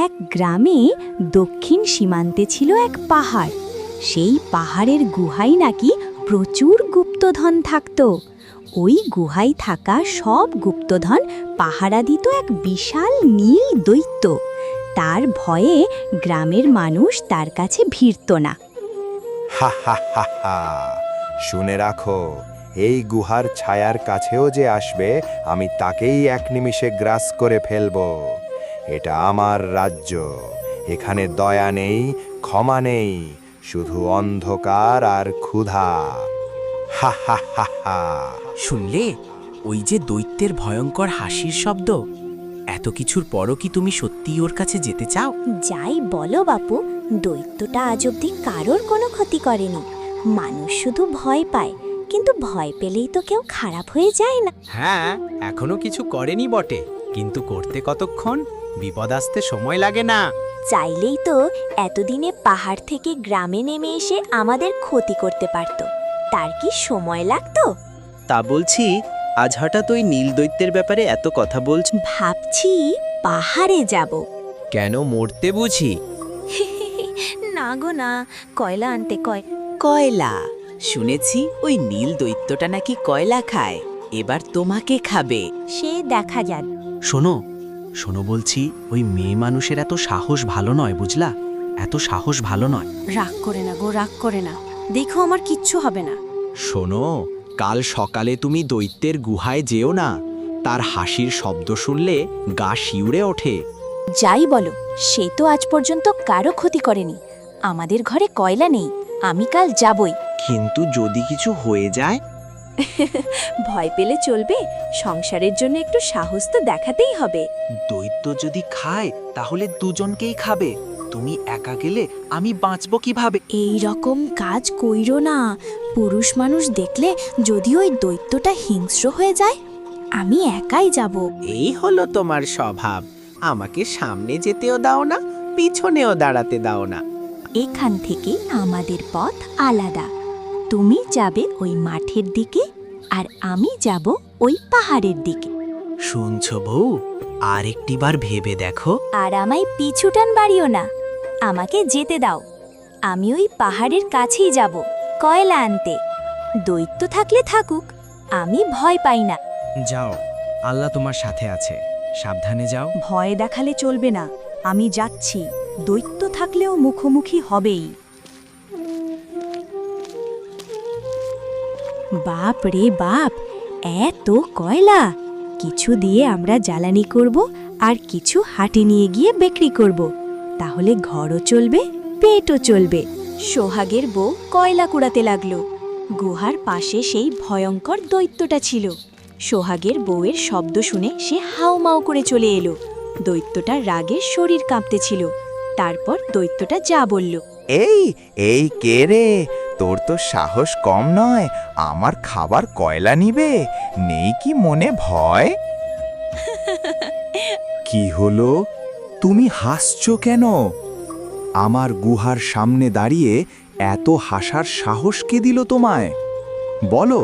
এক গ্রামে দক্ষিণ সীমান্তে ছিল এক পাহাড়। সেই পাহাড়ের গুহায় নাকি প্রচুর গুপ্তধন থাকত। ওই গুহায় থাকা সব গুপ্তধন পাহারা দিত এক বিশাল নীল দৈত্য। তার ভয়ে গ্রামের মানুষ তার কাছে ভিড়ত না। হা হা হা হা, শুনে রাখো, এই গুহার ছায়ার কাছেও যে আসবে আমি তাকেই এক নিমিষে গ্রাস করে ফেলব। এটা আমার রাজ্য, এখানে দয়া নেই, ক্ষমা নেই, শুধু অন্ধকার আর ক্ষুধা। হা হা হা হা। শুনলে, ওই যে দৈত্যের ভয়ঙ্কর হাসির শব্দ, এত কিছুর পরও কি তুমি সত্যিই ওর কাছে যেতে চাও? যাই বলো বাপু, দৈত্যটা আজ অবধি কারোর কোনো ক্ষতি করেনি। মানুষ শুধু ভয় পায়, কিন্তু ভয় পেলেই তো কেউ খারাপ হয়ে যায় না। হ্যাঁ, এখনো কিছু করেনি বটে, কিন্তু করতে কতক্ষণ? বিপদ আসতে সময় লাগে না। চাইলেই তো এতদিনে পাহাড় থেকে গ্রামে নেমে এসে আমাদের ক্ষতি করতে পারত। তার কি সময় লাগতো? তা বলছি, আজ হঠাৎ ওই নীল দৈত্যের ব্যাপারে এত কথা বলছ? ভাবছি পাহাড়ে যাব। কেন, মরতে বুঝি? না গো না, কয়লা আনতে কয়লা? শুনেছি ওই নীল দৈত্যটা নাকি কয়লা খায়, এবার তোমাকে খাবে। সে দেখা যাক। শোনো শোনো বলছি, ওই মেয়ে মানুষের এত সাহস ভালো নয়, বুঝলা? এত সাহস ভালো নয়। রাগ করে না গো, রাগ করে না, দেখো আমার কিচ্ছু হবে না। শোনো, কাল সকালে তুমি দৈত্যের গুহায় যেও না, তার হাসির শব্দ শুনলে গা শিউরে ওঠে। যাই বলো, সে তো আজ পর্যন্ত কারো ক্ষতি করেনি। আমাদের ঘরে কয়লা নেই, আমি কাল যাবই। কিন্তু যদি কিছু হয়ে যায়? ভয় পেলে চলবে, সংসারের জন্য একটু সাহস তো দেখাতেই হবে। দৈত্য যদি খায় তাহলে দুজনকেই খাবে। তুমি একা গেলে আমি বাঁচবো কিভাবে? এই রকম কাজ কইরো না। পুরুষ মানুষ দেখলে যদি ওই দৈত্যটা হিংস্র হয়ে যায়, আমি একাই যাব। এই হলো তোমার স্বভাব, আমাকে সামনে যেতেও দাও না, পিছনেও দাঁড়াতে দাও না। এখান থেকে আমাদের পথ আলাদা। তুমি যাবে ওই মাঠের দিকে, আর আমি যাব ওই পাহাড়ের দিকে। শুনছো বউ, আর একটিবার ভেবে দেখো। আর আমায় পিছুটান বাড়িও না, আমাকে যেতে দাও। আমি ওই পাহাড়ের কাছেই যাব কয়লা আনতে। দৈত্য থাকলে থাকুক, আমি ভয় পাই না। যাও, আল্লাহ তোমার সাথে আছে, সাবধানে যাও। ভয় দেখালে চলবে না, আমি যাচ্ছি। দৈত্য থাকলেও মুখোমুখি হবেই। বাপ রে বাপ, এত কয়লা! কিছু দিয়ে আমরা জ্বালানি করব, আর কিছু হাটে নিয়ে গিয়ে বিক্রি করব। তাহলে ঘরও চলবে, পেটও চলবে। সোহাগের বউ কয়লা কুড়াতে লাগলো। গুহার পাশে সেই ভয়ঙ্কর দৈত্যটা ছিল। সোহাগের বউয়ের শব্দ শুনে সে হাউমাউ করে চলে এলো। দৈত্যটার রাগে শরীর কাঁপতেছিল। তারপর দৈত্যটা যা বলল। এই এই কে রে? তোর তো সাহস কম নয়, আমার খাবার কয়লা নিবে? নেই কি মনে ভয়? কি হলো, তুমি হাসছো কেন? আমার গুহার সামনে দাঁড়িয়ে এত হাসার সাহস কে দিল তোমায়? বলো,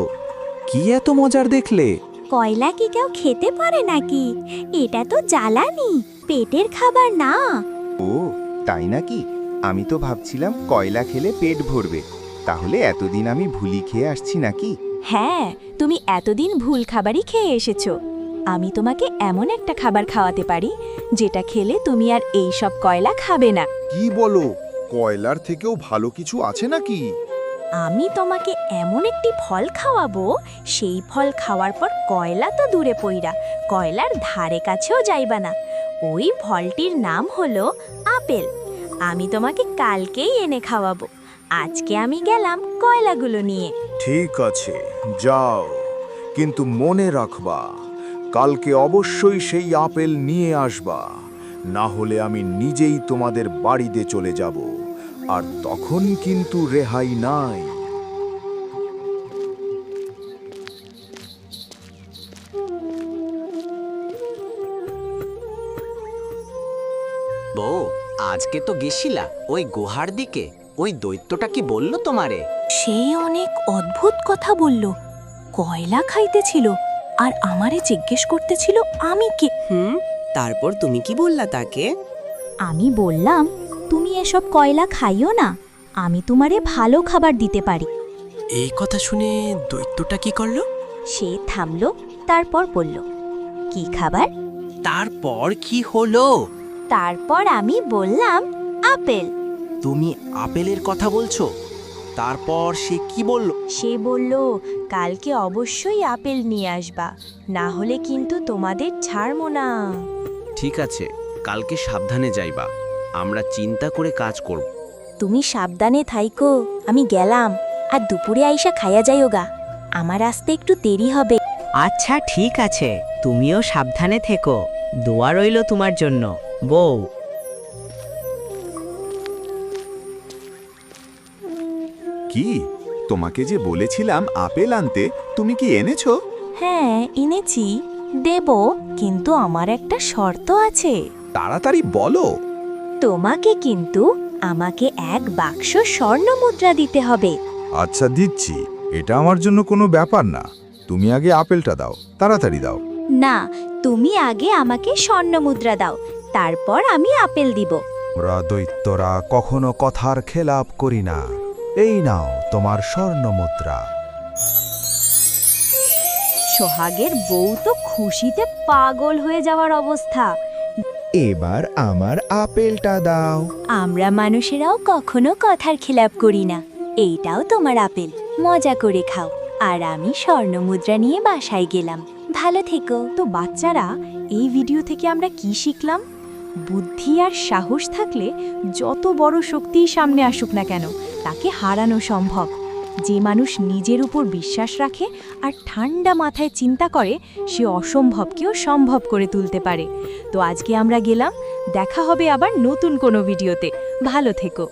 কি এত মজার দেখলে? কয়লা কি কেউ খেতে পারে নাকি? এটা তো জ্বালানি, পেটের খাবার না। ও তাই নাকি? আমি তো ভাবছিলাম কয়লা খেলে পেট ভরবে। তাহলে এতদিন আমি ভুলি খেয়ে আসছি নাকি? হ্যাঁ, তুমি এতদিন ভুল খাবারই খেয়ে এসেছো। আমি তোমাকে এমন একটা খাবার খাওয়াতে পারি, যেটা খেলে তুমি আর এই সব কয়লা খাবে না। কি বলো, কয়লার থেকেও ভালো কিছু আছে নাকি? আমি তোমাকে এমন একটি ফল খাওয়াবো, সেই ফল খাওয়ার পর কয়লা তো দূরে পইরা, কয়লার ধারে কাছেও যাইবা না। ওই ফলটির নাম হলো আপেল। আমি তোমাকে কালকেই এনে খাওয়াবো। আজকে আমি গেলাম কয়লাগুলো নিয়ে। ঠিক আছে, যাও, কিন্তু মনে রাখবা, কালকে অবশ্যই সেই আপেল নিয়ে আসবা, না হলে আমি নিজেই তোমাদের বাড়িতে চলে যাব, আর তখন কিন্তু রেহাই নাই। বউ, আজকে তো গেছিলা ওই গুহার দিকে, ওই দৈত্যটা কি বলল তোমারে? সে অনেক অদ্ভুত কথা বলল। কয়লা খাইতেছিল, আর আমারে জিজ্ঞেস করতেছিল আমি কে। তারপর তুমি কি বললা তাকে? আমি বললাম তুমি এসব কয়লা খাইও না, আমি তোমারে ভালো খাবার দিতে পারি। এই কথা শুনে দৈত্যটা কি করলো? সে থামল, তারপর বলল, কি খাবার? তারপর কি হলো? তারপর আমি বললাম, আপেল। তুমি আপেলের কথা বলছো? তারপর সে কি বলল? সে বলল, কালকে অবশ্যই আপেল নিয়ে আসবা, না হলে কিন্তু তোমাদের ছাড়বো না। ঠিক আছে, কালকে সাবধানে যাইবা, আমরা চিন্তা করে কাজ করব। তুমি সাবধানে থাইকো, আমি গেলাম। আর দুপুরে আইসা খাইয়া যাইও গা, আমার আসতে একটু দেরি হবে। আচ্ছা ঠিক আছে, তুমিও সাবধানে থেকো, দোয়া রইল তোমার জন্য বউ। কি, তোমাকে যে বলেছিলাম আপেল আনতে, তুমি কি এনেছো? হ্যাঁ এনেছি, দেব, কিন্তু আমার একটা শর্ত আছে। তাড়াতাড়ি বলো। তোমাকে কিন্তু আমাকে এক বাক্স স্বর্ণ মুদ্রা দিতে হবে। আচ্ছা দিচ্ছি, এটা আমার জন্য কোনো ব্যাপার না। তুমি আগে আপেলটা দাও, তাড়াতাড়ি দাও। না, তুমি আগে আমাকে স্বর্ণ মুদ্রা দাও, তারপর আমি আপেল দিব। আমরা দৈত্যরা কখনো কথার খেলাপ করি না। এই নাও তোমার স্বর্ণ মুদ্রা। সোহাগের বউ তো খুশিতে পাগল হয়ে যাওয়ার অবস্থা। এবার আমার আপেলটা দাও। আমরা মানুষেরাও কখনো কথার খেলাপ করি না। এইটাও তোমার আপেল, মজা করে খাও। আর আমি স্বর্ণ মুদ্রা নিয়ে বাসায় গেলাম। ভালো থেকো। তো বাচ্চারা, এই ভিডিও থেকে আমরা কি শিখলাম? বুদ্ধি আর সাহস থাকলে যত বড় শক্তিই সামনে আসুক না কেন, তাকে হারানো সম্ভব। যে মানুষ নিজের উপর বিশ্বাস রাখে আর ঠান্ডা মাথায় চিন্তা করে, সে অসম্ভবকেও সম্ভব করে তুলতে পারে। তো আজকে আমরা গেলাম, দেখা হবে আবার নতুন কোনো ভিডিওতে। ভালো থেকো।